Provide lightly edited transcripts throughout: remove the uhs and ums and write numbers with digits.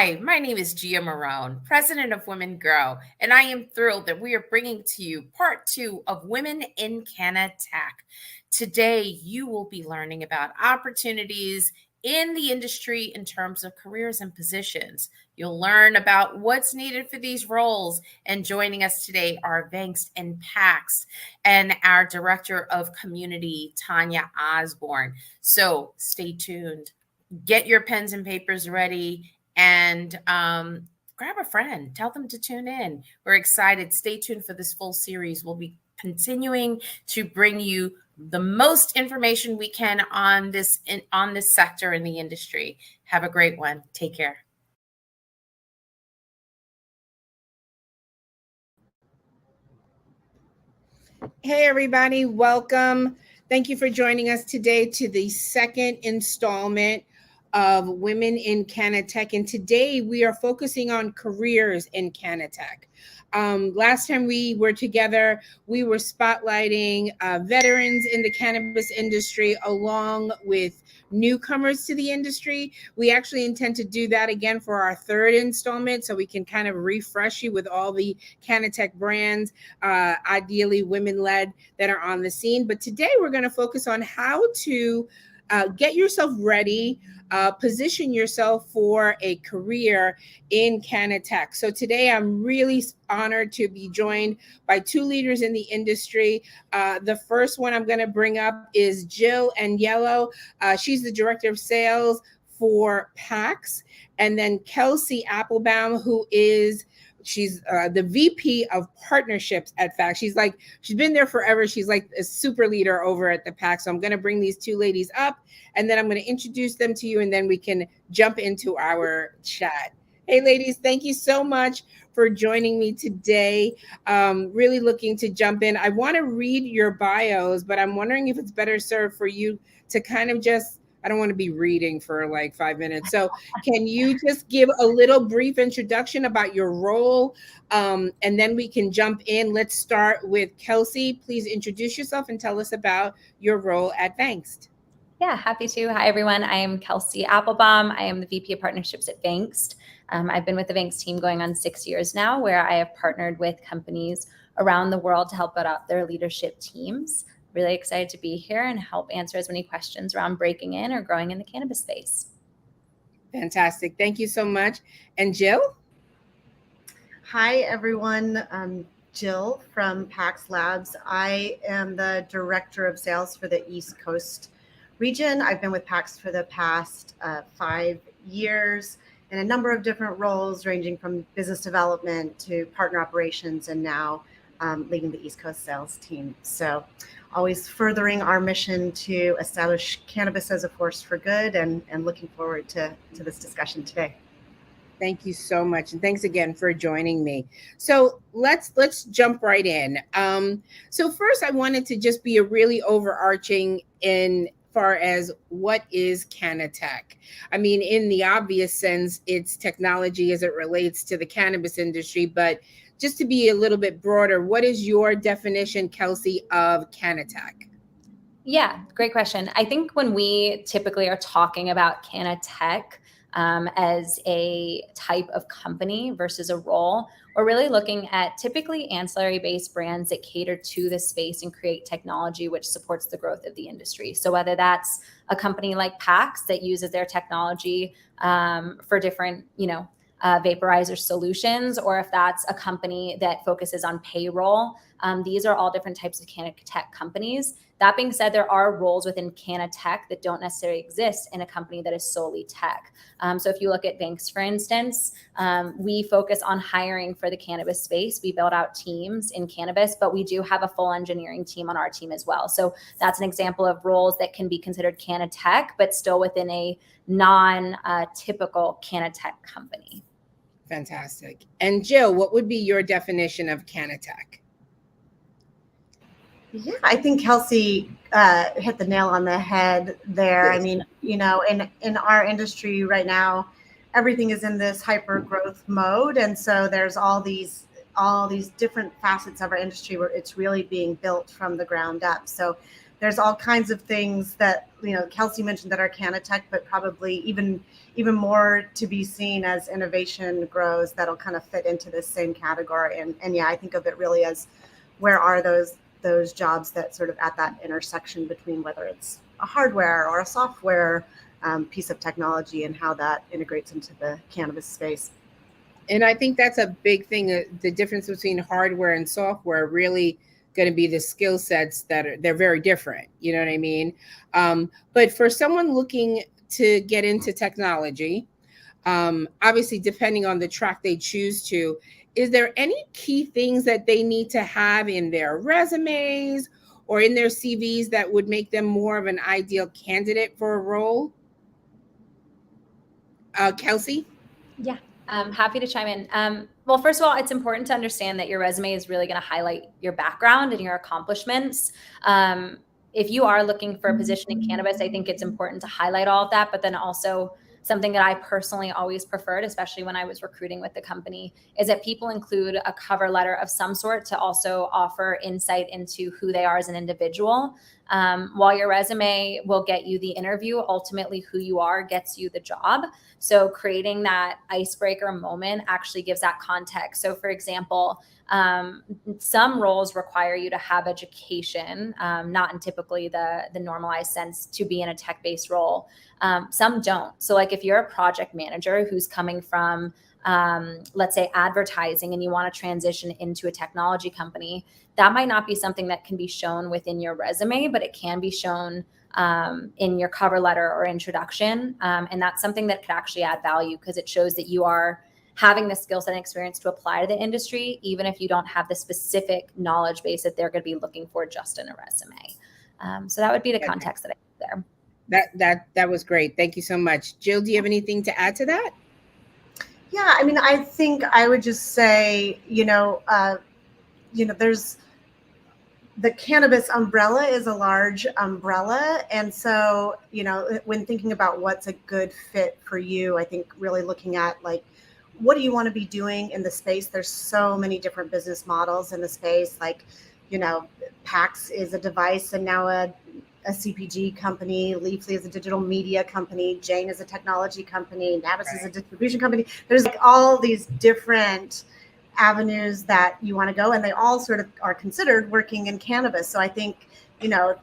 Hi, my name is Gia Marone, president of Women Grow, and I am thrilled that we are bringing to you part 2 of Women in Canna Tech. Today, you will be learning about opportunities in the industry in terms of careers and positions. You'll learn about what's needed for these roles. And joining us today are Vangst and Pax and our Director of Community, Tanya Osborne. So stay tuned. Get your pens and papers ready and grab a friend. Tell them to tune in. We're excited. Stay tuned for this full series. We'll be continuing to bring you the most information we can on this sector in the industry. Have a great one. Take care. Hey, everybody. Welcome. Thank you for joining us today to the second installment of Women in Canna Tech. And today we are focusing on careers in Canna Tech. Last time we were together, we were spotlighting veterans in the cannabis industry along with newcomers to the industry. We actually intend to do that again for our third installment so we can kind of refresh you with all the Canna Tech brands, ideally women-led, that are on the scene. But today we're going to focus on how to get yourself ready, position yourself for a career in Canna Tech. So today I'm really honored to be joined by two leaders in the industry. The first one I'm going to bring up is Jill Agnello. She's the Director of Sales for PAX. And then Kelsea Appelbaum, she's the VP of Partnerships at PAX. She's been there forever. She's like a super leader over at the PAX. So I'm going to bring these two ladies up, and then I'm going to introduce them to you, and then we can jump into our chat. Hey, ladies, thank you so much for joining me today. Really looking to jump in. I want to read your bios, but I'm wondering if it's better served for you to kind of just, I don't want to be reading for like 5 minutes. So can you just give a little brief introduction about your role? And then we can jump in. Let's start with Kelsea. Please introduce yourself and tell us about your role at Vangst. Yeah, happy to. Hi, everyone. I am Kelsea Appelbaum. I am the VP of Partnerships at Vangst. I've been with the Vangst team going on 6 years now, where I have partnered with companies around the world to help build out their leadership teams. Really excited to be here and help answer as many questions around breaking in or growing in the cannabis space. Fantastic. Thank you so much. And Jill? Hi, everyone. I'm Jill from PAX Labs. I am the Director of Sales for the East Coast region. I've been with PAX for the past 5 years in a number of different roles, ranging from business development to partner operations, and now leading the East Coast sales team. So always furthering our mission to establish cannabis as a force for good, and looking forward to this discussion today. Thank you so much. And thanks again for joining me. So let's jump right in. So first, I wanted to just be a really overarching in far as what is Canna Tech. I mean, in the obvious sense, it's technology as it relates to the cannabis industry, but just to be a little bit broader, what is your definition, Kelsea, of Canna Tech? Yeah, great question. I think when we typically are talking about Canna Tech as a type of company versus a role, we're really looking at typically ancillary-based brands that cater to the space and create technology which supports the growth of the industry. So whether that's a company like PAX that uses their technology for different, vaporizer solutions, or if that's a company that focuses on payroll. These are all different types of Canna Tech companies. That being said, there are roles within Canna Tech that don't necessarily exist in a company that is solely tech. So if you look at Vangst, for instance, we focus on hiring for the cannabis space. We build out teams in cannabis, but we do have a full engineering team on our team as well. So that's an example of roles that can be considered Canna Tech, but still within a non-typical Canna Tech company. Fantastic. And Jill, what would be your definition of Canna Tech? Yeah, I think Kelsea hit the nail on the head there. Yes. I mean, in our industry right now, everything is in this hyper growth mode, and so there's all these different facets of our industry where it's really being built from the ground up. So there's all kinds of things that, Kelsea mentioned that are CannaTech, but probably even more to be seen as innovation grows that'll kind of fit into this same category. And yeah, I think of it really as where are those jobs that sort of at that intersection between whether it's a hardware or a software piece of technology and how that integrates into the cannabis space. And I think that's a big thing. The difference between hardware and software really going to be the skill sets they're very different. You know what I mean? But for someone looking to get into technology, obviously depending on the track they choose to, is there any key things that they need to have in their resumes or in their CVs that would make them more of an ideal candidate for a role? Kelsea? Yeah, I'm happy to chime in. Well, first of all, it's important to understand that your resume is really going to highlight your background and your accomplishments. If you are looking for a position in cannabis, I think it's important to highlight all of that, but then also something that I personally always preferred, especially when I was recruiting with the company, is that people include a cover letter of some sort to also offer insight into who they are as an individual. While your resume will get you the interview, ultimately who you are gets you the job. So creating that icebreaker moment actually gives that context. So for example, some roles require you to have education, not in typically the normalized sense to be in a tech-based role. Some don't. So like if you're a project manager who's coming from, let's say advertising, and you want to transition into a technology company, that might not be something that can be shown within your resume, but it can be shown in your cover letter or introduction. And that's something that could actually add value because it shows that you are having the skill set and experience to apply to the industry, even if you don't have the specific knowledge base that they're going to be looking for just in a resume. So that would be the context that I have there. That was great. Thank you so much. Jill, do you have anything to add to that? Yeah, I mean, I think I would just say, there's the cannabis umbrella is a large umbrella. And so, when thinking about what's a good fit for you, I think really looking at like, what do you want to be doing in the space? There's so many different business models in the space. Like, PAX is a device and now a CPG company. Leafly is a digital media company. Jane is a technology company. Navis is a distribution company. There's like all these different avenues that you want to go, and they all sort of are considered working in cannabis. So I think,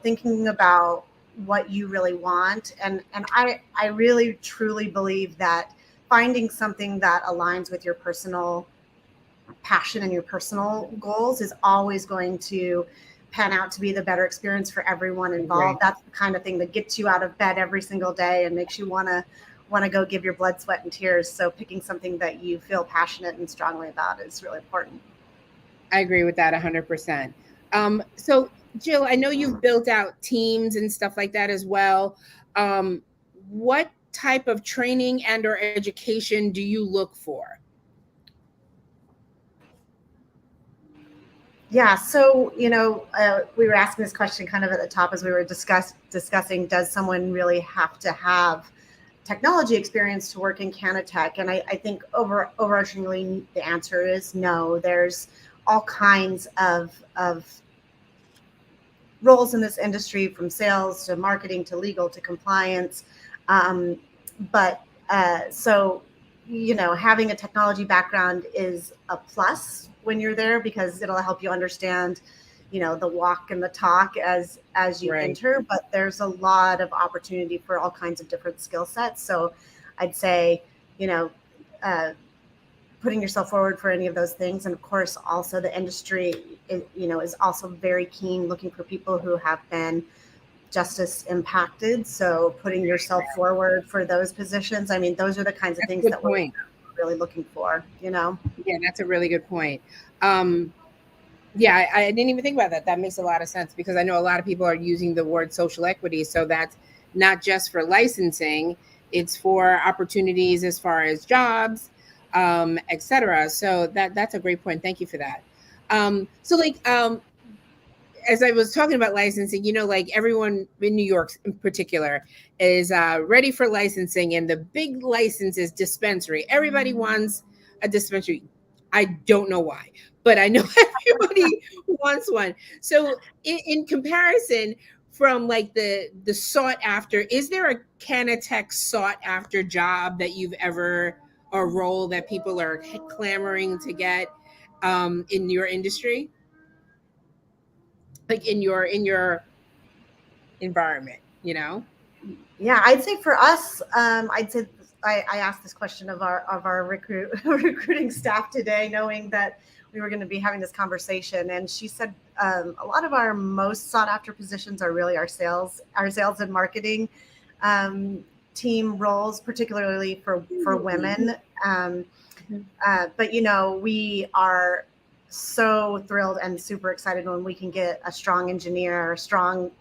thinking about what you really want, and I really truly believe that finding something that aligns with your personal passion and your personal goals is always going to pan out to be the better experience for everyone involved. Right. That's the kind of thing that gets you out of bed every single day and makes you want to go give your blood, sweat, and tears. So picking something that you feel passionate and strongly about is really important. I agree with that 100%. So Jill, I know you've built out teams and stuff like that as well. What type of training and or education do you look for? Yeah, so, we were asking this question kind of at the top as we were discussing, does someone really have to have technology experience to work in CannaTech? And I think overarchingly, the answer is no. There's all kinds of roles in this industry, from sales to marketing to legal to compliance. So, having a technology background is a plus when you're there because it'll help you understand, the walk and the talk as you enter. But there's a lot of opportunity for all kinds of different skill sets. So I'd say, putting yourself forward for any of those things. And of course, also the industry, is also very keen looking for people who have been justice impacted. So putting yourself forward for those positions. I mean, those are the kinds of things that we're really looking for, Yeah, that's a really good point. Yeah, I didn't even think about that. That makes a lot of sense because I know a lot of people are using the word social equity. So that's not just for licensing, it's for opportunities as far as jobs, et cetera. So that's a great point. Thank you for that. As I was talking about licensing, like everyone in New York in particular is ready for licensing, and the big license is dispensary. Everybody wants a dispensary. I don't know why, but I know everybody wants one. So in comparison, from like the sought after, is there a Canna Tech sought after job that you've ever, or role that people are clamoring to get in your industry? Like in your environment, you know? Yeah, I'd say for us, I'd say I asked this question of our recruiting staff today, knowing that we were going to be having this conversation, and she said a lot of our most sought after positions are really our sales and marketing team roles, particularly for women. But you know, we are so thrilled and super excited when we can get a strong engineer, strong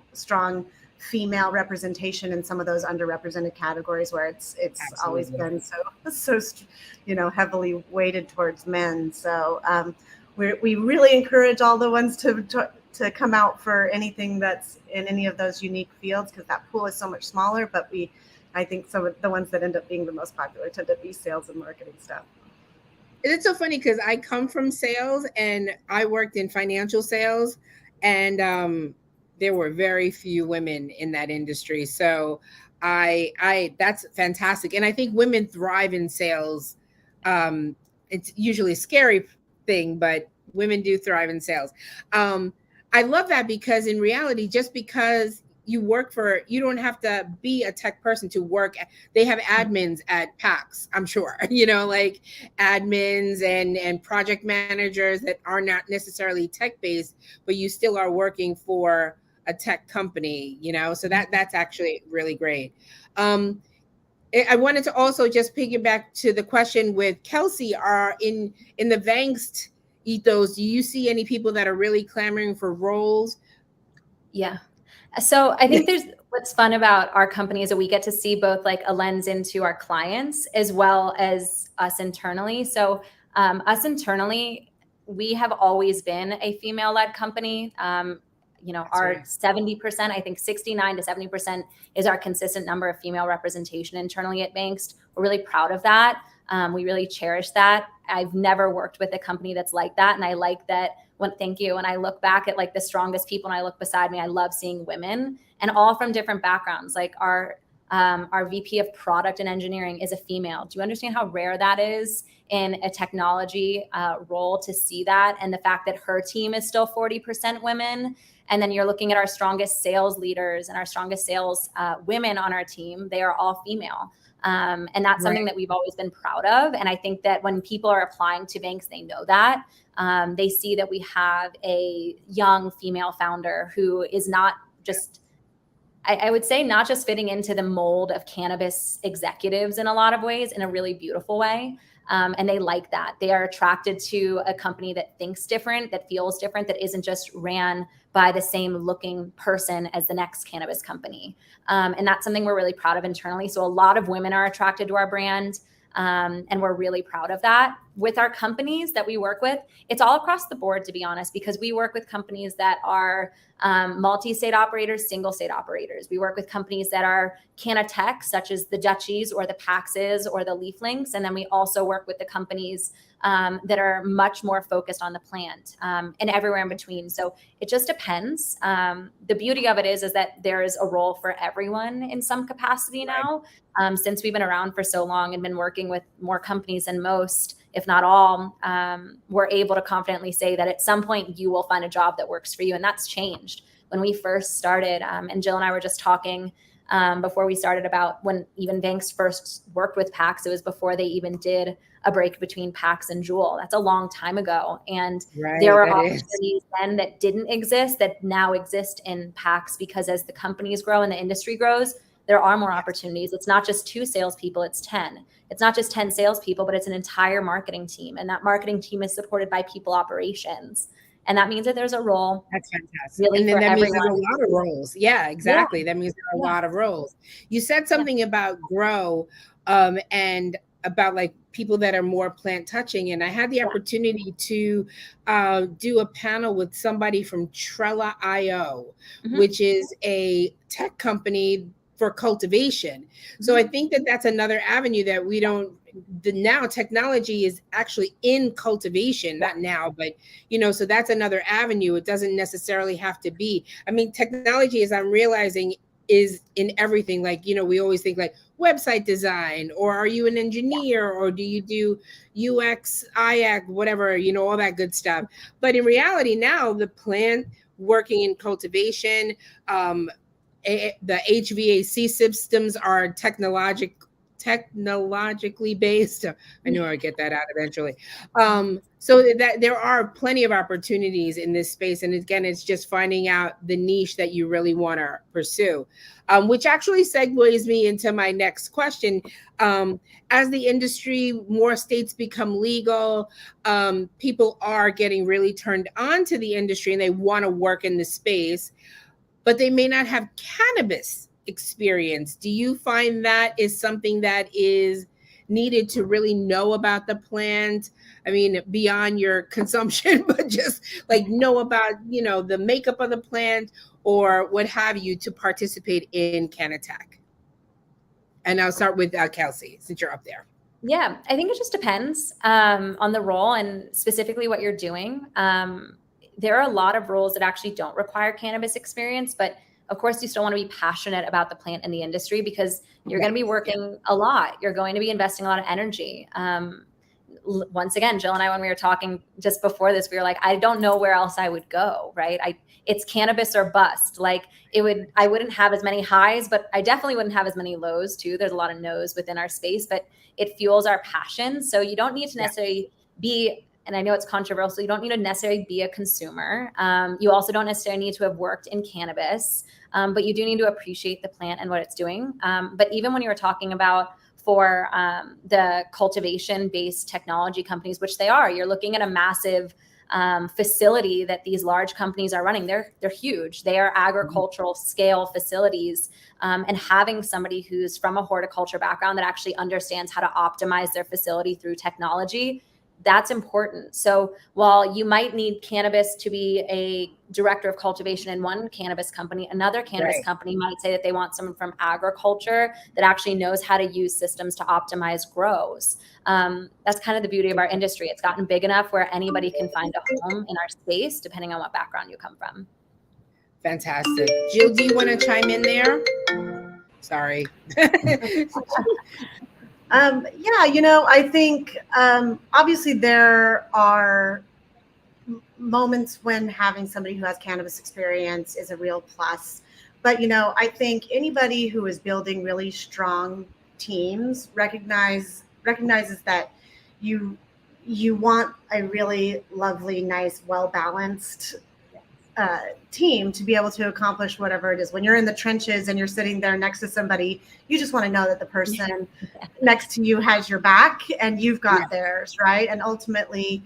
female representation in some of those underrepresented categories where it's always been so you know, heavily weighted towards men. So we really encourage all the ones to come out for anything that's in any of those unique fields, because that pool is so much smaller. But I think some of the ones that end up being the most popular tend to be sales and marketing stuff. And it's so funny because I come from sales and I worked in financial sales, and there were very few women in that industry. So I that's fantastic. And I think women thrive in sales. It's usually a scary thing, but women do thrive in sales. I love that, because in reality, just because you don't have to be a tech person to work. They have admins at PAX, I'm sure, you know, like admins and project managers that are not necessarily tech based, but you still are working for a tech company, you know, so that's actually really great. I wanted to also just piggyback to the question with Kelsey, are in the Vangst ethos, do you see any people that are really clamoring for roles? Yeah. So I think what's fun about our company is that we get to see both like a lens into our clients as well as us internally. So us internally, we have always been a female-led company. You know, our 70%, I think 69 to 70% is our consistent number of female representation internally at Vangst. We're really proud of that. We really cherish that. I've never worked with a company that's like that. And I like that. Thank you. When I look back at like the strongest people and I look beside me, I love seeing women, and all from different backgrounds. Like our VP of product and engineering is a female. Do you understand how rare that is in a technology role to see that? And the fact that her team is still 40% women. And then you're looking at our strongest sales leaders and our strongest sales women on our team. They are all female. And that's something that we've always been proud of. And I think that when people are applying to Vangst, they know that. They see that we have a young female founder who is not just, I would say, not just fitting into the mold of cannabis executives in a lot of ways, in a really beautiful way. And they like that. They are attracted to a company that thinks different, that feels different, that isn't just ran by the same looking person as the next cannabis company. And that's something we're really proud of internally. So a lot of women are attracted to our brand. And we're really proud of that. With our companies that we work with, it's all across the board, to be honest, because we work with companies that are multi-state operators, single state operators. We work with companies that are Canna Tech, such as the Dutchies or the Paxes or the LeafLinks. And then we also work with the companies that are much more focused on the plant and everywhere in between. So it just depends. The beauty of it is that there is a role for everyone in some capacity now. Since we've been around for so long and been working with more companies than most, if not all, we're able to confidently say that at some point you will find a job that works for you. And that's changed. When we first started, and Jill and I were just talking before we started about when even Vangst first worked with PAX, it was before they even did a break between PAX and Juul. That's a long time ago. And there were opportunities then that didn't exist that now exist in PAX, because as the companies grow and the industry grows, there are more opportunities. It's not just 2 salespeople, it's 10. It's not just 10 salespeople, but it's an entire marketing team. And that marketing team is supported by people operations. And that means that there's a role. That's fantastic. Really, and then that everyone. means there's a lot of roles. Yeah, exactly. That means there are a lot of roles. You said something about grow and about like people that are more plant touching. And I had the opportunity to do a panel with somebody from Trella.io, which is a tech company for cultivation. So I think that that's another avenue that we don't now technology is actually in cultivation, not now, but so that's another avenue. It doesn't necessarily have to be. I mean, technology, as I'm realizing, is in everything. Like, we always think like website design, or are you an engineer, or do you do UX, IAC, whatever, all that good stuff. But in reality now, the plant working in cultivation, the HVAC systems are technologically based. I know I'll get that out eventually. So that there are plenty of opportunities in this space. And again, it's just finding out the niche that you really want to pursue, which actually segues me into my next question. As the industry, more states become legal, people are getting really turned on to the industry and they want to work in the space, but they may not have cannabis experience. Do you find that is something that is needed to really know about the plant? I mean, beyond your consumption, but just like know about, the makeup of the plant or what have you to participate in Canna Tech? And I'll start with Kelsey, since you're up there. Yeah, I think it just depends on the role and specifically what you're doing. There are a lot of roles that actually don't require cannabis experience, but of course you still want to be passionate about the plant and the industry because you're going to be working a lot. You're going to be investing a lot of energy. Once again, Jill and I, when we were talking just before this, we were like, I don't know where else I would go, right? It's cannabis or bust. Like I wouldn't have as many highs, but I definitely wouldn't have as many lows too. There's a lot of no's within our space, but it fuels our passion. So you don't need to necessarily be, and I know it's controversial, so you don't need to necessarily be a consumer. You also don't necessarily need to have worked in cannabis, but you do need to appreciate the plant and what it's doing. But even when you were talking about for the cultivation-based technology companies, which they are, you're looking at a massive facility that these large companies are running. They're huge. They are agricultural scale facilities. And having somebody who's from a horticulture background that actually understands how to optimize their facility through technology, that's important. So while you might need cannabis to be a director of cultivation in one cannabis company, another cannabis company might say that they want someone from agriculture that actually knows how to use systems to optimize grows. That's kind of the beauty of our industry. It's gotten big enough where anybody can find a home in our space, depending on what background you come from. Fantastic. Jill, do you want to chime in there? Sorry. I think obviously there are moments when having somebody who has cannabis experience is a real plus. But, I think anybody who is building really strong teams recognizes that you want a really lovely, nice, well-balanced team to be able to accomplish whatever it is. When you're in the trenches and you're sitting there next to somebody, you just want to know that the person next to you has your back and you've got theirs, right? And ultimately,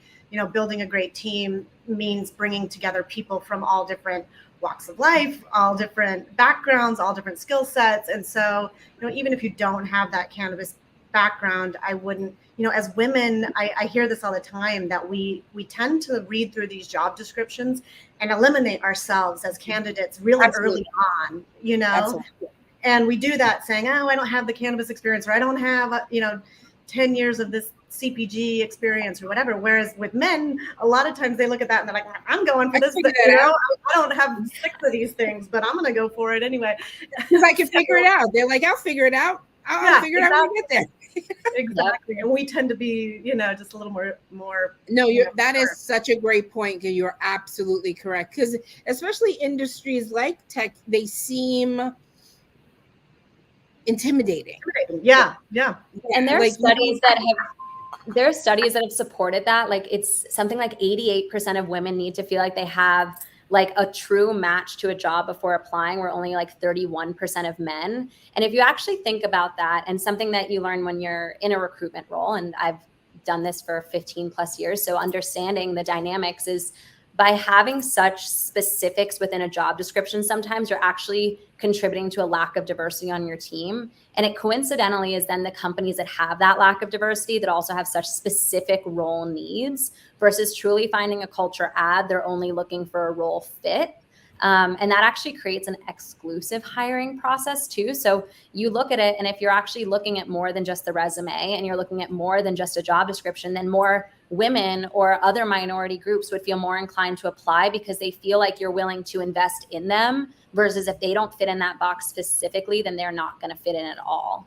building a great team means bringing together people from all different walks of life, all different backgrounds, all different skill sets. And so, even if you don't have that cannabis background, I wouldn't, as women, I hear this all the time that we tend to read through these job descriptions and eliminate ourselves as candidates really early on, and we do that saying, oh, I don't have the cannabis experience, or I don't have, 10 years of this CPG experience or whatever. Whereas with men, a lot of times they look at that and they're like, I'm going for this. I don't have 6 of these things, but I'm going to go for it anyway. Because I can figure it out. They're like, I'll figure it out. I'll figure it out when we get there. Exactly. And we tend to be, just a little more. No, that is such a great point. You're absolutely correct. Because especially industries like tech, they seem intimidating. Yeah. And there are studies that have supported that. Like it's something like 88% of women need to feel like they have like a true match to a job before applying, where only like 31% of men. And if you actually think about that, and something that you learn when you're in a recruitment role, and I've done this for 15 plus years, so understanding the dynamics is by having such specifics within a job description, sometimes you're actually contributing to a lack of diversity on your team. And it coincidentally is then the companies that have that lack of diversity that also have such specific role needs versus truly finding a culture ad. They're only looking for a role fit. And that actually creates an exclusive hiring process too. So you look at it, and if you're actually looking at more than just the resume and you're looking at more than just a job description, then more women or other minority groups would feel more inclined to apply because they feel like you're willing to invest in them, versus if they don't fit in that box specifically, then they're not going to fit in at all.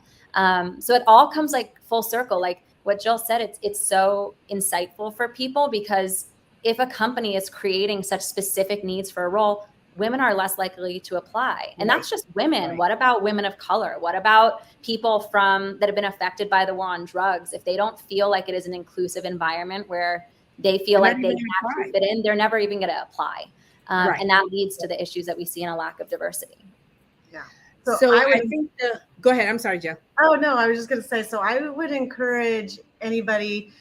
So it all comes like full circle. Like what Jill said, it's so insightful for people, because if a company is creating such specific needs for a role, women are less likely to apply. And that's just women. What about women of color? What about people that have been affected by the war on drugs? If they don't feel like it is an inclusive environment where they feel like they actually fit in, they're never even going to apply. And that leads to the issues that we see in a lack of diversity. Yeah. So I think go ahead. I'm sorry, Jill. Oh, no, I was just going to say, so I would encourage anybody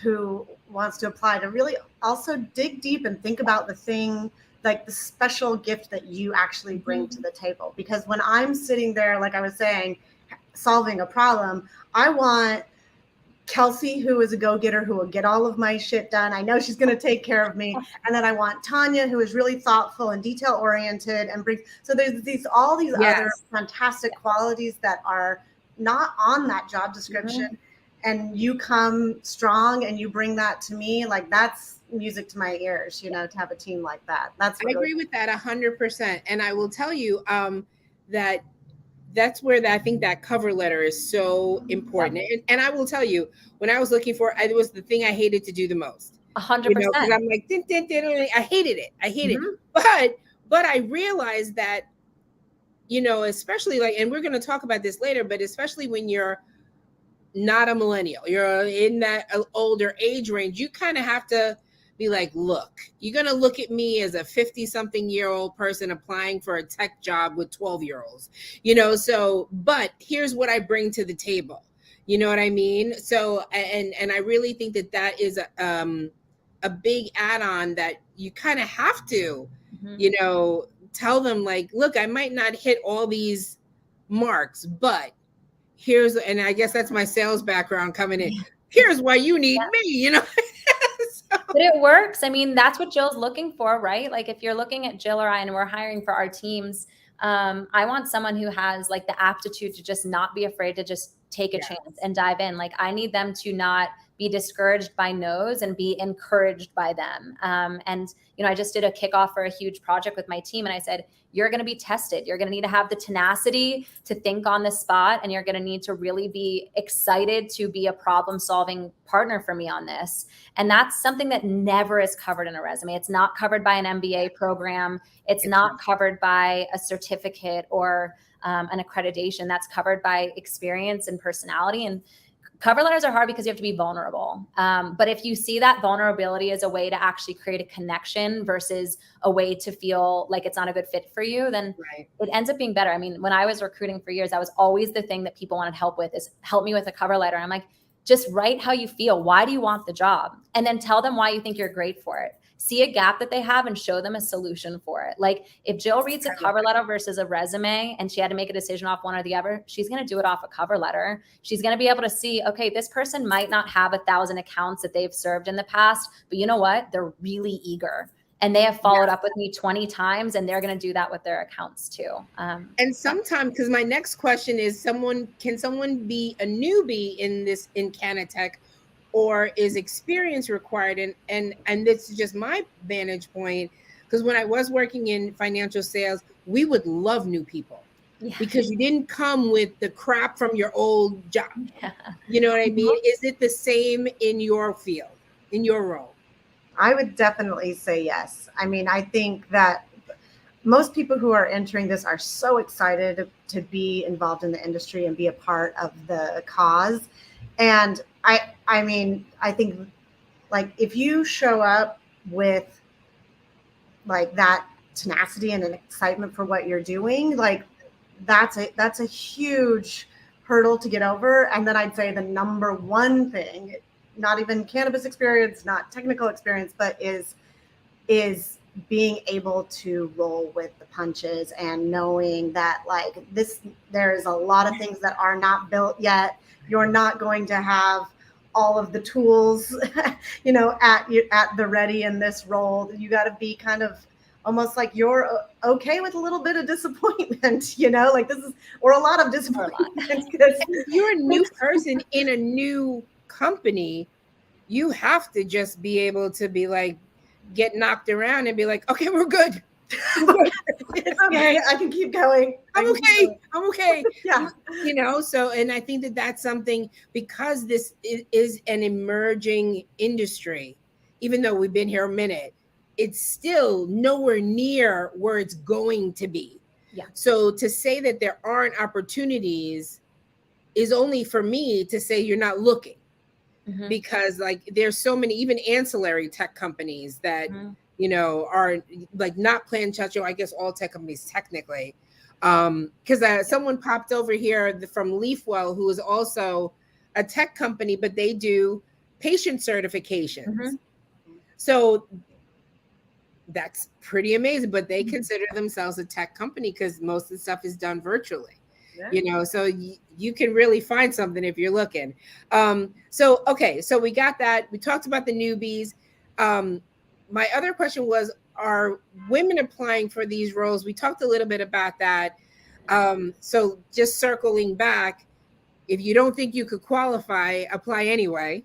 who wants to apply to really also dig deep and think about the thing, like the special gift that you actually bring to the table. Because when I'm sitting there, like I was saying, solving a problem, I want Kelsea, who is a go-getter, who will get all of my shit done. I know she's going to take care of me. And then I want Tanya, who is really thoughtful and detail-oriented and brings. So there's all these other fantastic qualities that are not on that job description. And you come strong and you bring that to me. Like, that's music to my ears, to have a team like that. I agree with that 100%. And I will tell you that that's where I think that cover letter is so important. And I will tell you, when I was looking for it, was the thing I hated to do the most. 100%. Because I'm like, I hated it. But I realized that, especially and we're going to talk about this later, but especially when you're not a millennial, you're in that older age range, you kind of have to be like, look, you're going to look at me as a 50-something-year-old person applying for a tech job with 12-year-olds, but here's what I bring to the table. You know what I mean? So, and I really think that is a big add-on that you kind of have to, tell them, like, look, I might not hit all these marks, but and I guess that's my sales background coming in. Here's why you need me, But it works. I mean, that's what Jill's looking for, right? Like, if you're looking at Jill or I and we're hiring for our teams, I want someone who has like the aptitude to just not be afraid to just take a chance and dive in. Like, I need them to not be discouraged by no's and be encouraged by them. And, I just did a kickoff for a huge project with my team. And I said, you're going to be tested. You're going to need to have the tenacity to think on the spot. And you're going to need to really be excited to be a problem-solving partner for me on this. And that's something that never is covered in a resume. It's not covered by an MBA program. It's not covered by a certificate or an accreditation. That's covered by experience and personality. And cover letters are hard because you have to be vulnerable. But if you see that vulnerability as a way to actually create a connection versus a way to feel like it's not a good fit for you, then it ends up being better. I mean, when I was recruiting for years, that was always the thing that people wanted help with, is help me with a cover letter. I'm like, just write how you feel. Why do you want the job? And then tell them why you think you're great for it. See a gap that they have and show them a solution for it. Like, if Jill reads a cover letter versus a resume and she had to make a decision off one or the other, she's going to do it off a cover letter. She's going to be able to see, okay, this person might not have 1,000 accounts that they've served in the past, but you know what? They're really eager. And they have followed up with me 20 times, and they're going to do that with their accounts too. And sometimes, because my next question is, can someone be a newbie in Canna Tech, or is experience required? And this is just my vantage point, because when I was working in financial sales, we would love new people because you didn't come with the crap from your old job. You know what I mean? Is it the same in your field, in your role? I would definitely say yes. I mean, I think that most people who are entering this are so excited to be involved in the industry and be a part of the cause. And I mean, I think, like, if you show up with like that tenacity and an excitement for what you're doing, like, that's a huge hurdle to get over. And then I'd say the number one thing, not even cannabis experience, not technical experience, but is being able to roll with the punches and knowing that, like, there's a lot of things that are not built yet. You're not going to have all of the tools, at the ready in this role. You got to be kind of almost like you're okay with a little bit of disappointment, like this is, or a lot of disappointment. If you're a new person in a new company, you have to just be able to be like, get knocked around and be like, okay, we're good. It's okay. I can keep going. I'm okay. Yeah. So, and I think that that's something, because this is an emerging industry, even though we've been here a minute, it's still nowhere near where it's going to be. Yeah. So to say that there aren't opportunities is only for me to say you're not looking. Mm-hmm. Because like there's so many even ancillary tech companies that are like not Planchacho, I guess all tech companies technically. Because someone popped over here from Leafwell, who is also a tech company, but they do patient certifications. Mm-hmm. So that's pretty amazing, but they consider themselves a tech company because most of the stuff is done virtually. Yeah. So you can really find something if you're looking. So we got that. We talked about the newbies. My other question was, are women applying for these roles? We talked a little bit about that. So just circling back, if you don't think you could qualify, apply anyway.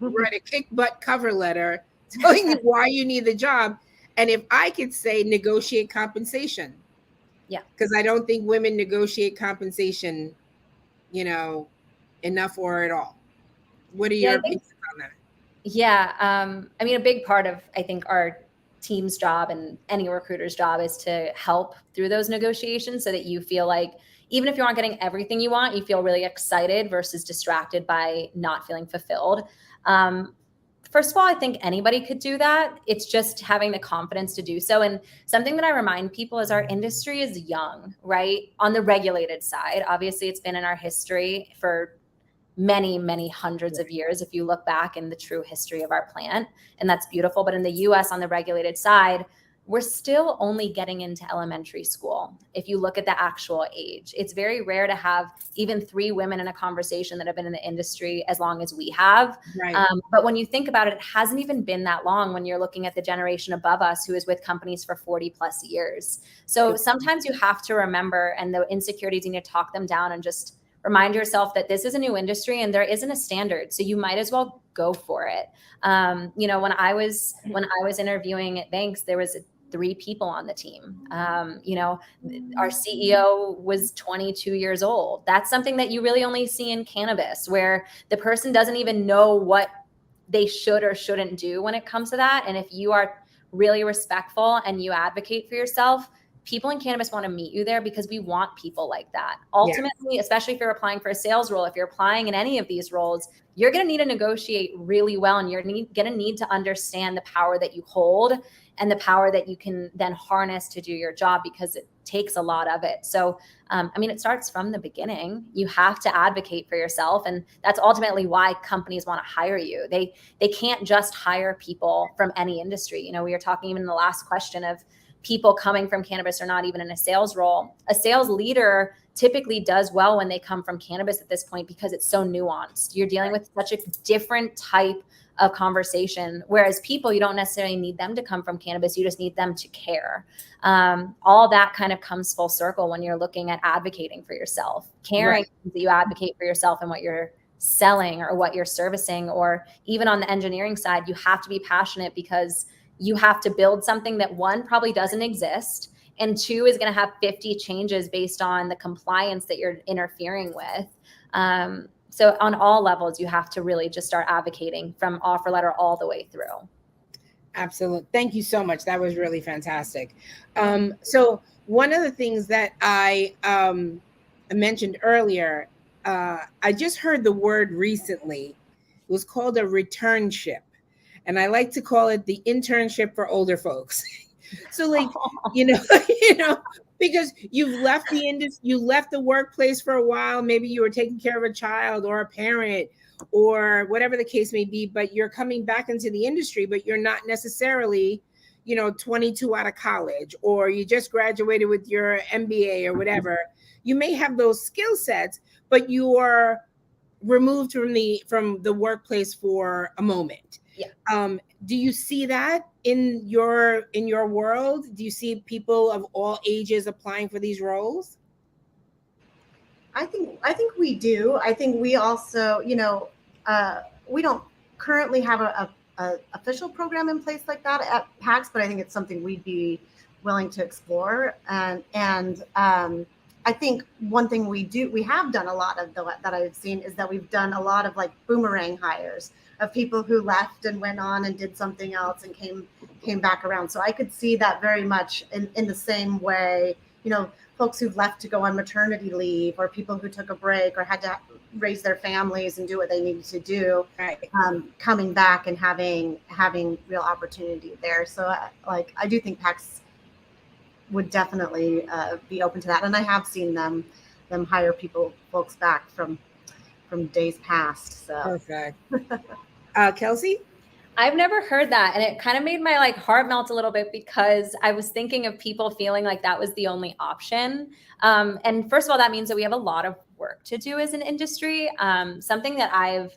Write a kick butt cover letter telling you why you need the job. And if I could say, negotiate compensation. Yeah. Because I don't think women negotiate compensation, enough or at all. What are your opinions on that? Yeah. I mean, a big part of, I think, our team's job and any recruiter's job is to help through those negotiations so that you feel like, even if you aren't getting everything you want, you feel really excited versus distracted by not feeling fulfilled. First of all, I think anybody could do that. It's just having the confidence to do so. And something that I remind people is our industry is young, right? On the regulated side, obviously it's been in our history for many, many hundreds of years, if you look back in the true history of our plant, and that's beautiful. But in the US on the regulated side, we're still only getting into elementary school. If you look at the actual age, it's very rare to have even 3 women in a conversation that have been in the industry as long as we have. Right. But when you think about it, it hasn't even been that long when you're looking at the generation above us who is with companies for 40 plus years. So sometimes you have to remember, and the insecurities, you need to talk them down and just remind yourself that this is a new industry and there isn't a standard. So you might as well go for it. When I was interviewing at banks, there was 3 people on the team. Our CEO was 22 years old. That's something that you really only see in cannabis, where the person doesn't even know what they should or shouldn't do when it comes to that. And if you are really respectful and you advocate for yourself, people in cannabis want to meet you there because we want people like that. Ultimately, especially if you're applying for a sales role, if you're applying in any of these roles, you're going to need to negotiate really well. And you're going to need to understand the power that you hold and the power that you can then harness to do your job, because it takes a lot of it. So, it starts from the beginning. You have to advocate for yourself. And that's ultimately why companies want to hire you. They can't just hire people from any industry. We were talking even in the last question of people coming from cannabis or not even in a sales role. A sales leader typically does well when they come from cannabis at this point because it's so nuanced. You're dealing with such a different type of conversation, whereas people, you don't necessarily need them to come from cannabis. You just need them to care. All that kind of comes full circle when you're looking at advocating for yourself. Caring that you advocate for yourself and what you're selling or what you're servicing, or even on the engineering side, you have to be passionate because you have to build something that, 1, probably doesn't exist, and 2, is going to have 50 changes based on the compliance that you're interfering with. So on all levels, you have to really just start advocating from offer letter all the way through. Absolutely. Thank you so much. That was really fantastic. So one of the things that I mentioned earlier, I just heard the word recently. It was called a returnship. And I like to call it the internship for older folks. So because you've left the industry, you left the workplace for a while, maybe you were taking care of a child or a parent or whatever the case may be, but you're coming back into the industry, but you're not necessarily, 22 out of college, or you just graduated with your MBA or whatever. You may have those skill sets, but you are removed from the workplace for a moment. Do you see that in your world? Do you see people of all ages applying for these roles? I think we do. I think we also, we don't currently have a official program in place like that at PAX, but I think it's something we'd be willing to explore. And I think one thing we have done a lot of that I've seen is that we've done a lot of like boomerang hires of people who left and went on and did something else and came back around. So I could see that very much in the same way, folks who've left to go on maternity leave, or people who took a break or had to raise their families and do what they needed to do, right. Coming back and having real opportunity there. So I do think PAX would definitely be open to that. And I have seen them hire folks back from days past. So perfect. Kelsey? I've never heard that. And it kind of made my heart melt a little bit, because I was thinking of people feeling like that was the only option. And first of all, that means that we have a lot of work to do as an industry. Something that I've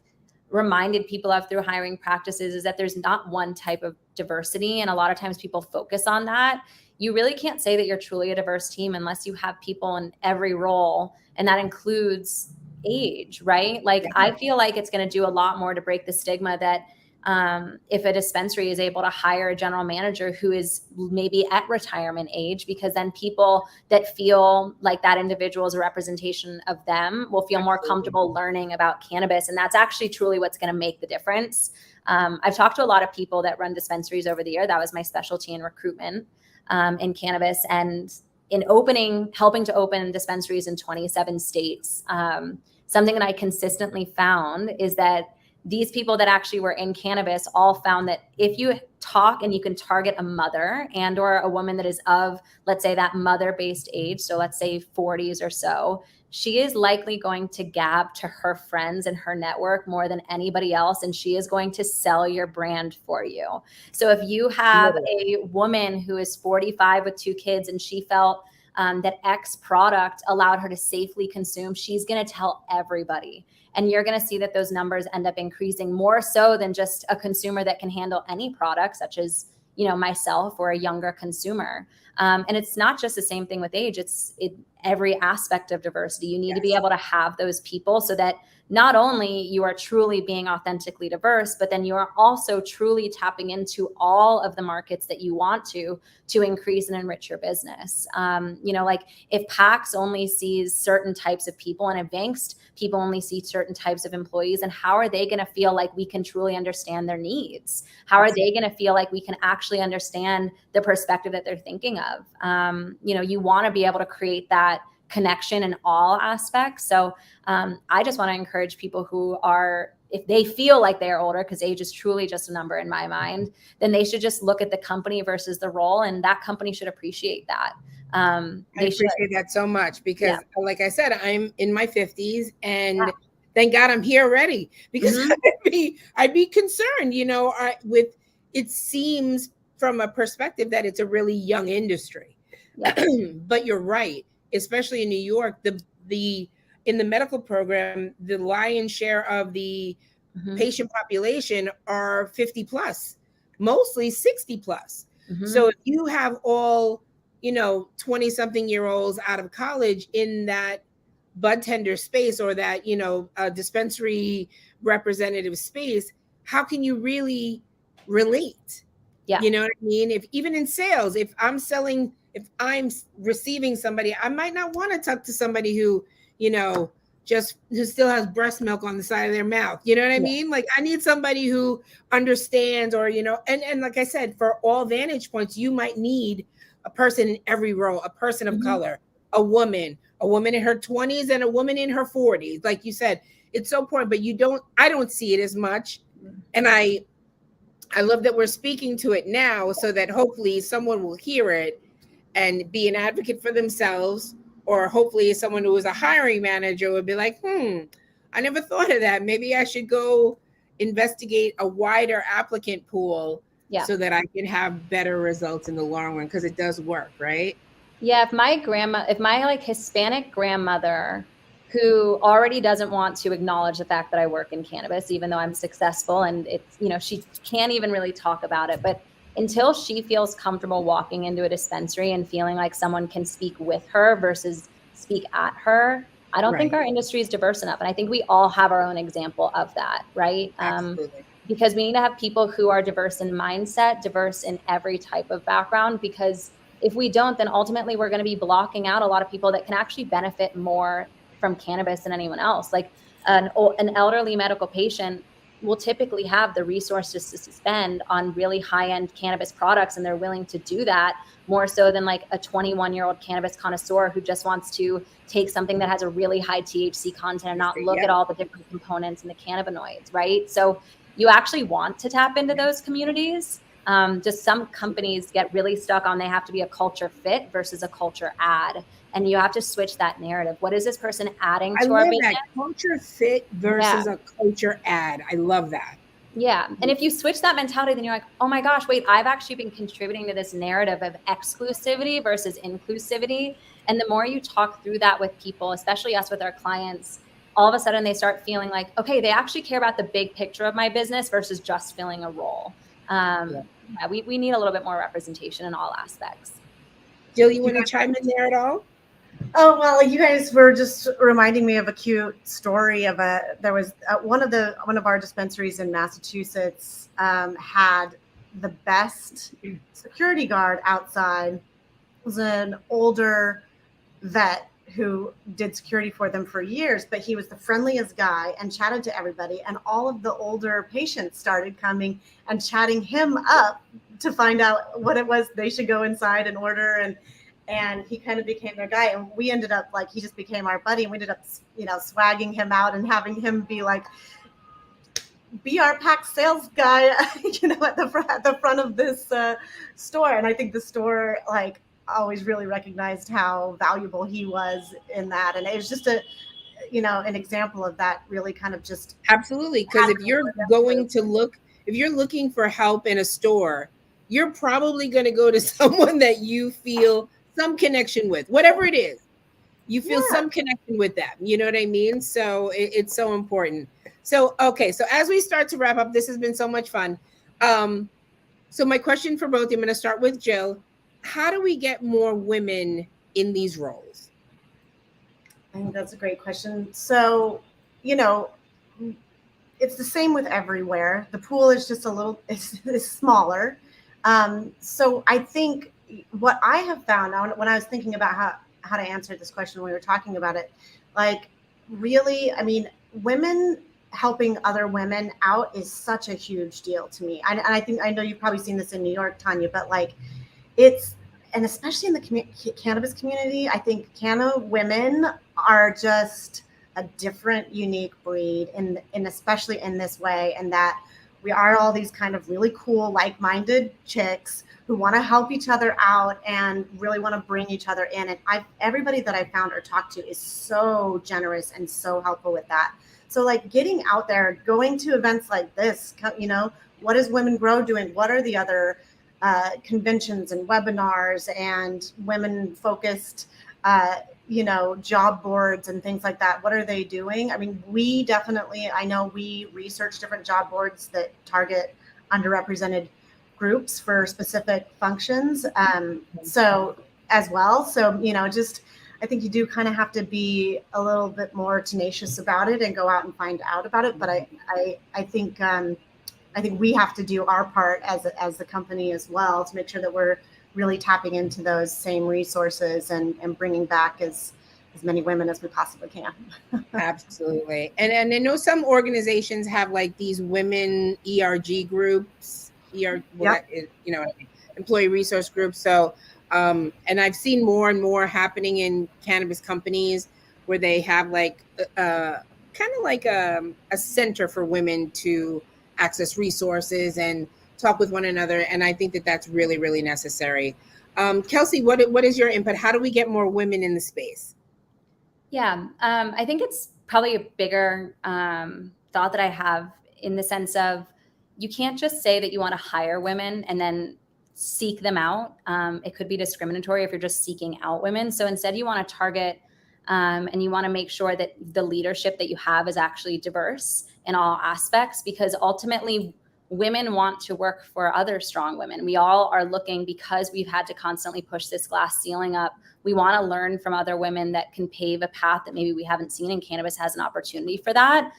reminded people of through hiring practices is that there's not one type of diversity. And a lot of times people focus on that. You really can't say that you're truly a diverse team unless you have people in every role. And that includes age, right? I feel like it's going to do a lot more to break the stigma that if a dispensary is able to hire a general manager who is maybe at retirement age, because then people that feel like that individual is a representation of them will feel more comfortable learning about cannabis. And that's actually truly what's going to make the difference. I've talked to a lot of people that run dispensaries over the year. That was my specialty in recruitment in cannabis, and in helping to open dispensaries in 27 states. Something that I consistently found is that these people that actually were in cannabis all found that if you talk and you can target a mother and or a woman that is of, let's say, that mother-based age, so let's say 40s or so, she is likely going to gab to her friends and her network more than anybody else, and she is going to sell your brand for you. So if you have a woman who is 45 with 2 kids and she felt that X product allowed her to safely consume, she's going to tell everybody. And you're going to see that those numbers end up increasing more so than just a consumer that can handle any product, such as, myself or a younger consumer. And it's not just the same thing with age. It's every aspect of diversity. You need to be able to have those people so that not only you are truly being authentically diverse, but then you are also truly tapping into all of the markets that you want to increase and enrich your business. If PAX only sees certain types of people and advanced people only see certain types of employees, and how are they going to feel like we can truly understand their needs? How are they going to feel like we can actually understand the perspective that they're thinking of? You want to be able to create that connection in all aspects. So I just want to encourage people who are, if they feel like they are older, because age is truly just a number in my mind, then they should just look at the company versus the role, and that company should appreciate that. I appreciate that so much, because like I said, I'm in my 50s, and thank God I'm here already, because I'd be concerned, with, it seems from a perspective that it's a really young industry. But you're right, especially in New York, in the medical program, the lion's share of the patient population are 50 plus, mostly 60 plus. So if you have all 20 something year olds out of college in that bud tender space, or that, a dispensary representative space, how can you really relate? You know what I mean? If even in sales, if I'm receiving somebody, I might not want to talk to somebody who, who still has breast milk on the side of their mouth. You know what I mean? Like, I need somebody who understands, or, and like I said, for all vantage points, you might need a person in every role, a person of color, a woman in her 20s and a woman in her 40s. Like you said, it's so important, but I don't see it as much. And I love that we're speaking to it now, so that hopefully someone will hear it and be an advocate for themselves, or hopefully someone who is a hiring manager would be like, I never thought of that. Maybe I should go investigate a wider applicant pool so that I can have better results in the long run, because it does work, right? Yeah, if my Hispanic grandmother who already doesn't want to acknowledge the fact that I work in cannabis, even though I'm successful. And it's, she can't even really talk about it. But until she feels comfortable walking into a dispensary and feeling like someone can speak with her versus speak at her, I don't think our industry is diverse enough. And I think we all have our own example of that, right? Absolutely. Because we need to have people who are diverse in mindset, diverse in every type of background, because if we don't, then ultimately we're going to be blocking out a lot of people that can actually benefit more from cannabis than anyone else. Like an elderly medical patient will typically have the resources to spend on really high-end cannabis products, and they're willing to do that more so than like a 21-year-old cannabis connoisseur who just wants to take something that has a really high THC content and not look at all the different components and the cannabinoids, right? So you actually want to tap into those communities. Just some companies get really stuck on they have to be a culture fit versus a culture add. And you have to switch that narrative. What is this person adding to our business? That culture fit versus a culture add. I love that. Yeah. And if you switch that mentality, then you're like, oh my gosh, wait, I've actually been contributing to this narrative of exclusivity versus inclusivity. And the more you talk through that with people, especially us with our clients, all of a sudden they start feeling like, okay, they actually care about the big picture of my business versus just filling a role. We need a little bit more representation in all aspects. Jill, you want to chime in there at all? Oh, well, you guys were just reminding me of a cute story of there was one of our dispensaries in Massachusetts had the best security guard outside. It was an older vet who did security for them for years, but he was the friendliest guy and chatted to everybody. And all of the older patients started coming and chatting him up to find out what it was they should go inside and order. And he kind of became their guy. And we ended up he just became our buddy. And we ended up, swagging him out and having him be our pack sales guy, at the front of this store. And I think the store, always really recognized how valuable he was in that. And it was just an example of that really kind of just. Absolutely. Because if you're looking for help in a store, you're probably going to go to someone that you feel some connection with, whatever it is, you feel some connection with them. You know what I mean? So it's so important. So, okay. So as we start to wrap up, this has been so much fun. So my question for both of you, I'm going to start with Jill. How do we get more women in these roles? I think that's a great question. So, it's the same with everywhere. The pool is just it's smaller. So I think what I have found when I was thinking about how to answer this question when we were talking about it, really, women helping other women out is such a huge deal to me. And I know you've probably seen this in New York, Tanya, but and especially in the cannabis community, I think Canna women are just a different, unique breed, and especially in this way, and that we are all these kind of really cool, like-minded chicks who want to help each other out and really want to bring each other in. And everybody that I found or talked to is so generous and so helpful with that. So getting out there, going to events like this, what is Women Grow doing? What are the other conventions and webinars and women-focused, job boards and things like that? What are they doing? I know we research different job boards that target underrepresented groups for specific functions. So as well. So, I think you do kind of have to be a little bit more tenacious about it and go out and find out about it. But I think we have to do our part as the company as well to make sure that we're really tapping into those same resources and bringing back as many women as we possibly can. Absolutely. And I know some organizations have these women ERG groups, employee resource groups. So, and I've seen more and more happening in cannabis companies where they have a center for women to access resources and talk with one another. And I think that that's really, really necessary. Kelsey, what is your input? How do we get more women in the space? Yeah, I think it's probably a bigger thought that I have in the sense of you can't just say that you want to hire women and then seek them out. It could be discriminatory if you're just seeking out women. So instead you want to target And you want to make sure that the leadership that you have is actually diverse in all aspects, because ultimately women want to work for other strong women. We all are looking, because we've had to constantly push this glass ceiling up. We want to learn from other women that can pave a path that maybe we haven't seen, and cannabis has an opportunity for that.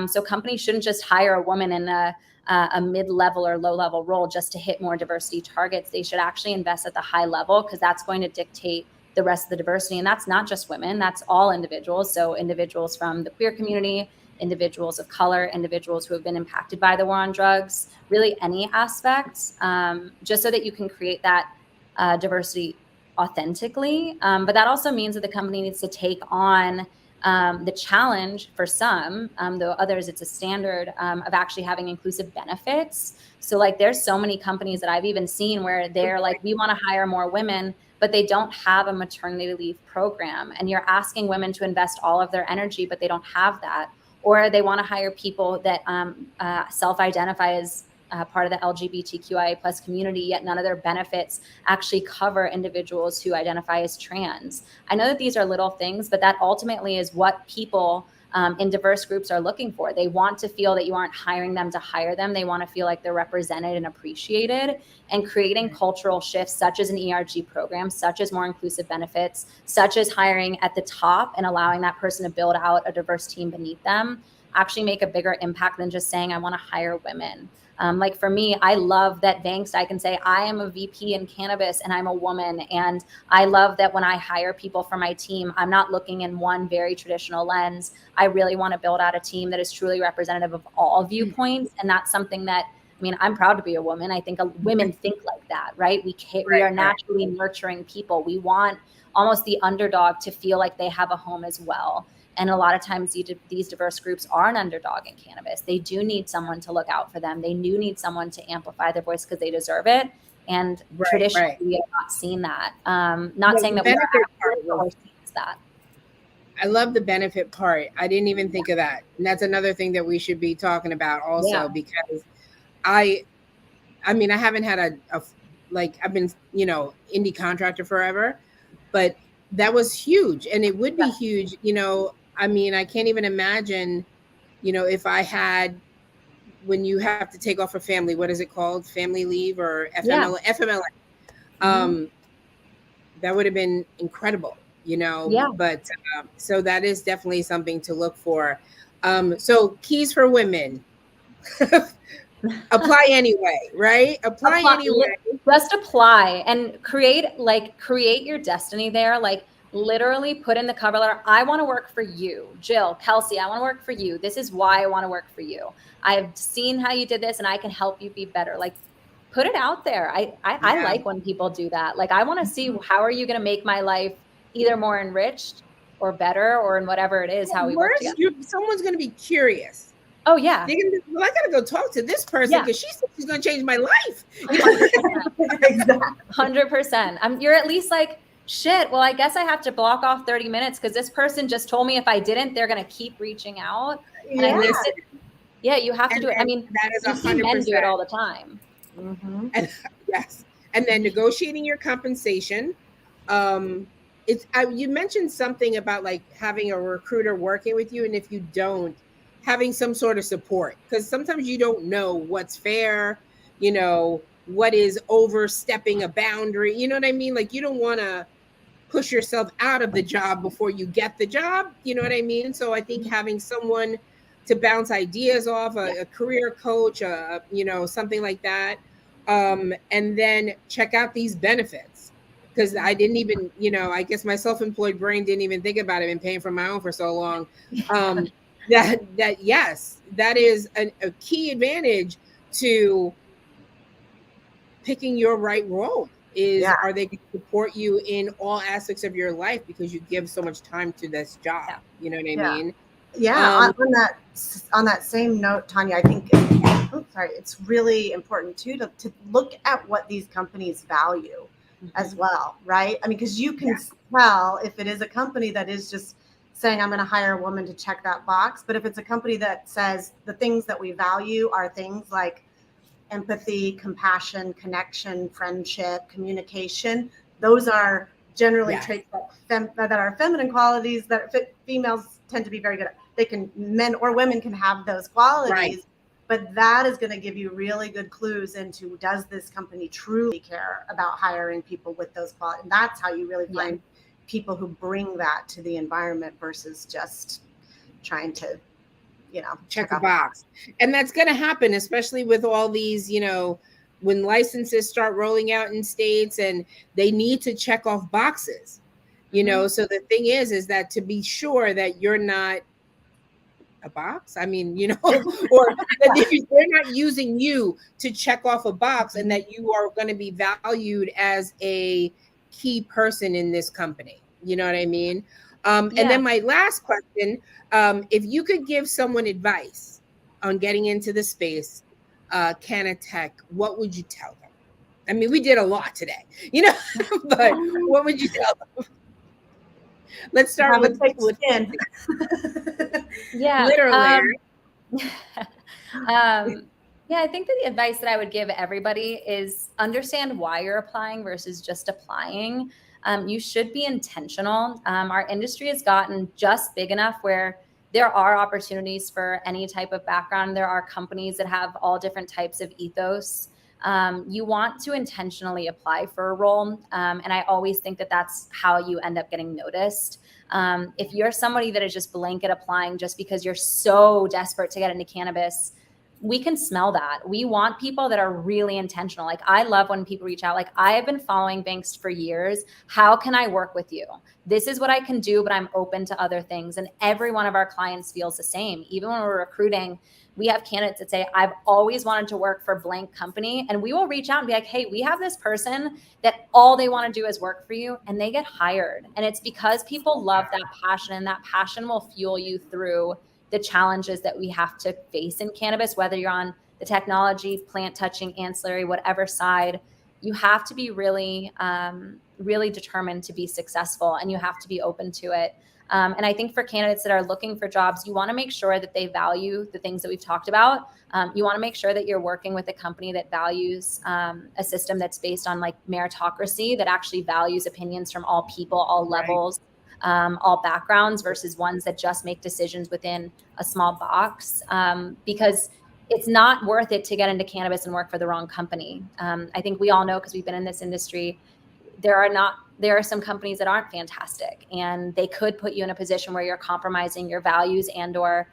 So companies shouldn't just hire a woman in a mid-level or low-level role just to hit more diversity targets. They should actually invest at the high level, because that's going to dictate the rest of the diversity. And that's not just women, that's all individuals. So individuals from the queer community, individuals of color, individuals who have been impacted by the war on drugs, really any aspects, just so that you can create that diversity authentically. But that also means that the company needs to take on the challenge for some, though others it's a standard, of actually having inclusive benefits. So like there's so many companies that I've even seen where they're like, we want to hire more women, but they don't have a maternity leave program. And you're asking women to invest all of their energy, but they don't have that. Or they want to hire people that self-identify as part of the LGBTQIA plus community, yet none of their benefits actually cover individuals who identify as trans. I know that these are little things, but that ultimately is what people in diverse groups are looking for. They want to feel that you aren't hiring them to hire them. They want to feel like they're represented and appreciated. And creating cultural shifts, such as an ERG program, such as more inclusive benefits, such as hiring at the top and allowing that person to build out a diverse team beneath them, actually make a bigger impact than just saying, I want to hire women. Like for me, I love that Vanks, I can say I am a VP in cannabis and I'm a woman. And I love that when I hire people for my team, I'm not looking in one very traditional lens. I really want to build out a team that is truly representative of all viewpoints. And that's something that, I mean, I'm proud to be a woman. I think women think like that, right? We are naturally nurturing people. We want almost the underdog to feel like they have a home as well. And a lot of times these diverse groups are an underdog in cannabis. They do need someone to look out for them. They do need someone to amplify their voice because they deserve it. And traditionally, we have not seen that. Not saying that we are that. I love the benefit part. I didn't even think of that. And that's another thing that we should be talking about also, because I mean, I haven't had I've been, indie contractor forever, but that was huge. And it would be huge, I mean, I can't even imagine, if I had, when you have to take off a family, what is it called? Family leave or FMLA. That would have been incredible, but so that is definitely something to look for. So keys for women. Apply anyway, right? Apply anyway. Just apply and create your destiny there. Like literally put in the cover letter, I want to work for you. Jill, Kelsey, I want to work for you. This is why I want to work for you. I've seen how you did this and I can help you be better. Like put it out there. I like when people do that. Like I want to see, how are you going to make my life either more enriched or better, or in whatever it is, how we work together. Someone's going to be curious. Oh yeah. Well, I gotta go talk to this person because she said she's gonna change my life. 100%. You're at least like, shit, well, I guess I have to block off 30 minutes because this person just told me if I didn't, they're gonna keep reaching out. And you have to do it. I mean, that is 100%. Men do it all the time. And, yes. And then negotiating your compensation. You mentioned something about like having a recruiter working with you, and if you don't, having some sort of support, because sometimes you don't know what's fair, what is overstepping a boundary. You know what I mean? Like you don't want to push yourself out of the job before you get the job. You know what I mean? So I think having someone to bounce ideas off, a career coach, something like that. And then check out these benefits, because I didn't even, I guess my self-employed brain didn't even think about it and paying for my own for so long. That is a key advantage to picking your right role. Are they going to support you in all aspects of your life because you give so much time to this job? You know what I mean? Yeah. On that same note, Tanya, I think it's really important too to look at what these companies value as well, right? I mean, because you can tell if it is a company that is just saying, I'm going to hire a woman to check that box. But if it's a company that says the things that we value are things like empathy, compassion, connection, friendship, communication, those are generally Yes. traits that are feminine qualities that females tend to be very good at. Men or women can have those qualities. Right. But that is going to give you really good clues into, does this company truly care about hiring people with those qualities? And that's how you really find people who bring that to the environment versus just trying to, check a box. And that's going to happen, especially with all these, when licenses start rolling out in states and they need to check off boxes, So the thing is that to be sure that you're not a box, or that they're not using you to check off a box, and that you are going to be valued as a key person in this company. You know what I mean? And then my last question, if you could give someone advice on getting into the space, Canna Tech, what would you tell them? I mean, we did a lot today, but what would you tell them? Let's start with skin. Yeah, literally. I think that the advice that I would give everybody is understand why you're applying versus just applying. You should be intentional. Our industry has gotten just big enough where there are opportunities for any type of background. There are companies that have all different types of ethos. You want to intentionally apply for a role. And I always think that that's how you end up getting noticed. If you're somebody that is just blanket applying just because you're so desperate to get into cannabis, we can smell that. We want people that are really intentional. Like, I love when people reach out, like, I have been following Banks for years. How can I work with you? This is what I can do, but I'm open to other things. And every one of our clients feels the same. Even when we're recruiting, we have candidates that say, I've always wanted to work for blank company. And we will reach out and be like, hey, we have this person that all they want to do is work for you, and they get hired. And it's because people love that passion, and that passion will fuel you through the challenges that we have to face in cannabis, whether you're on the technology, plant touching, ancillary, whatever side. You have to be really, really determined to be successful, and you have to be open to it. And I think for candidates that are looking for jobs, you want to make sure that they value the things that we've talked about. You want to make sure that you're working with a company that values a system that's based on like meritocracy, that actually values opinions from all people, all levels, all backgrounds, versus ones that just make decisions within a small box. Because it's not worth it to get into cannabis and work for the wrong company. I think we all know, because we've been in this industry, there are some companies that aren't fantastic, and they could put you in a position where you're compromising your values and or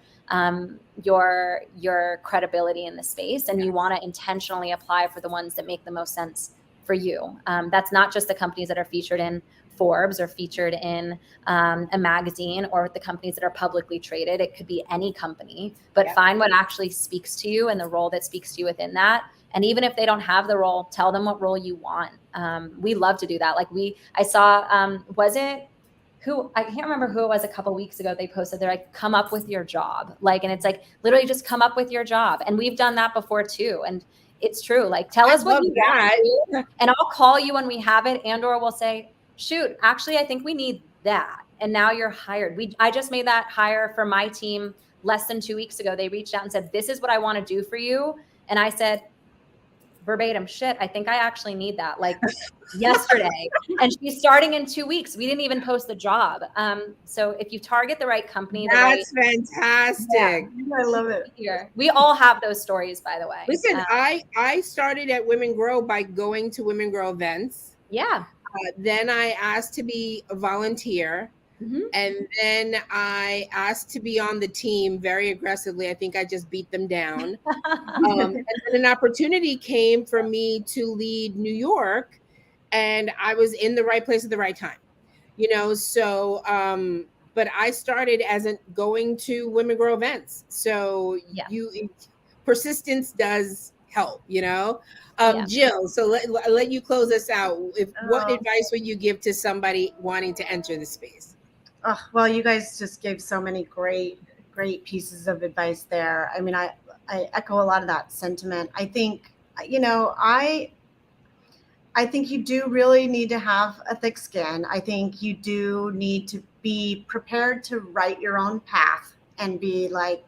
your credibility in the space. And you want to intentionally apply for the ones that make the most sense for you. That's not just the companies that are featured in Forbes or featured in a magazine, or the companies that are publicly traded. It could be any company, but find what actually speaks to you and the role that speaks to you within that. And even if they don't have the role, tell them what role you want. We love to do that. Like I saw, I can't remember who it was a couple weeks ago. They posted, they're like, come up with your job. Like, and it's like, literally just come up with your job. And we've done that before too. And it's true. Like, tell us what you want, and I'll call you when we have it. And, or we'll say, shoot, actually, I think we need that. And now you're hired. I just made that hire for my team less than 2 weeks ago. They reached out and said, this is what I want to do for you. And I said, verbatim, shit, I think I actually need that, like yesterday. And she's starting in 2 weeks. We didn't even post the job. So if you target the right company, that's fantastic. I love it. We all have those stories, by the way. Listen, I started at Women Grow by going to Women Grow events. Yeah. Then I asked to be a volunteer. Mm-hmm. And then I asked to be on the team very aggressively. I think I just beat them down. And then an opportunity came for me to lead New York, and I was in the right place at the right time, so, but I started as going to Women Grow events. So persistence does help, Jill, so let you close us out. What advice would you give to somebody wanting to enter the space? Oh, well, you guys just gave so many great pieces of advice there. I mean, I echo a lot of that sentiment. I think, I think you do really need to have a thick skin. I think you do need to be prepared to write your own path and be like,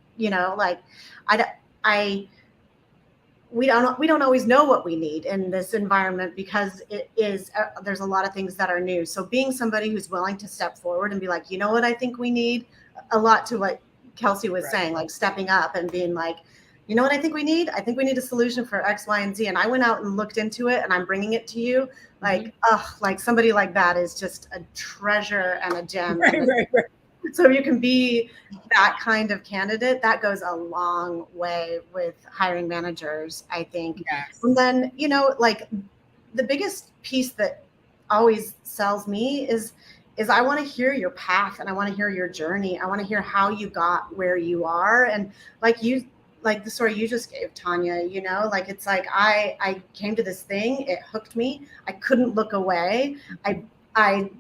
we don't always know what we need in this environment, because it is there's a lot of things that are new. So being somebody who's willing to step forward and be like, you know what I think we need, a lot to what Kelsey was saying, like stepping up and being like, you know what I think we need? I think we need a solution for X, Y, and Z. And I went out and looked into it, and I'm bringing it to you. Like, like somebody like that is just a treasure and a gem. Right. So if you can be that kind of candidate, that goes a long way with hiring managers, I think. Yes. And then, you know, like the biggest piece that always sells me is I want to hear your path, and I want to hear your journey. I want to hear how you got where you are. And like the story you just gave, Tanya, you know, like it's like I came to this thing, it hooked me. I couldn't look away. I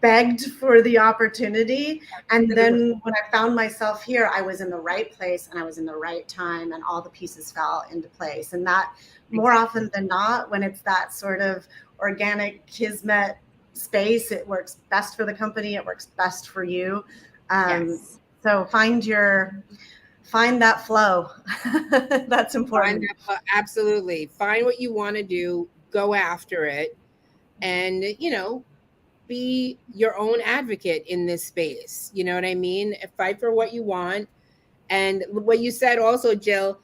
begged for the opportunity. And then when I found myself here, I was in the right place and I was in the right time, and all the pieces fell into place. And that more often than not, when it's that sort of organic kismet space, it works best for the company. It works best for you. So find that flow. That's important. Absolutely. Find what you want to do, go after it, and, you know, be your own advocate in this space. You know what I mean? Fight for what you want. And what you said also, Jill,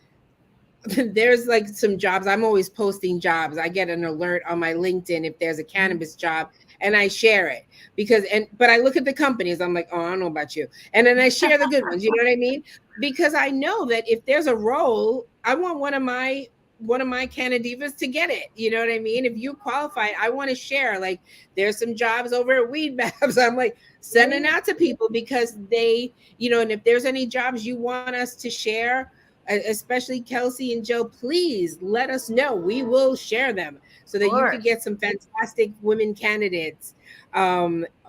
there's like some jobs. I'm always posting jobs. I get an alert on my LinkedIn if there's a cannabis job, and I share it but I look at the companies. I'm like, oh, I don't know about you. And then I share the good ones. You know what I mean? Because I know that if there's a role, I want one of my Canna Divas to get it. You know what I mean? If you qualify, I want to share. Like, there's some jobs over at Weed Babs. I'm like sending out to people because they, you know, and if there's any jobs you want us to share, especially Kelsey and Jill, please let us know. We will share them so that you can get some fantastic women candidates,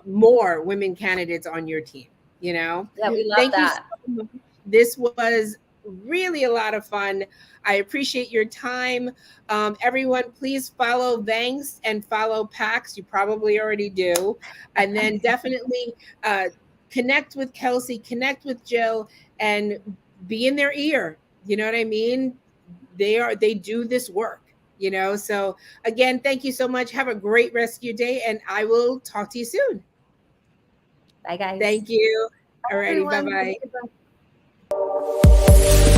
more women candidates on your team. You know? Yeah, we love that. You so much. This was really a lot of fun. I appreciate your time. Everyone, please follow Vangs and follow PAX. You probably already do. And then definitely connect with Kelsey, connect with Jill, and be in their ear. You know what I mean? They do this work, you know? So again, thank you so much. Have a great rest of your day, and I will talk to you soon. Bye, guys. Thank you. Bye, Alrighty, bye-bye. bye.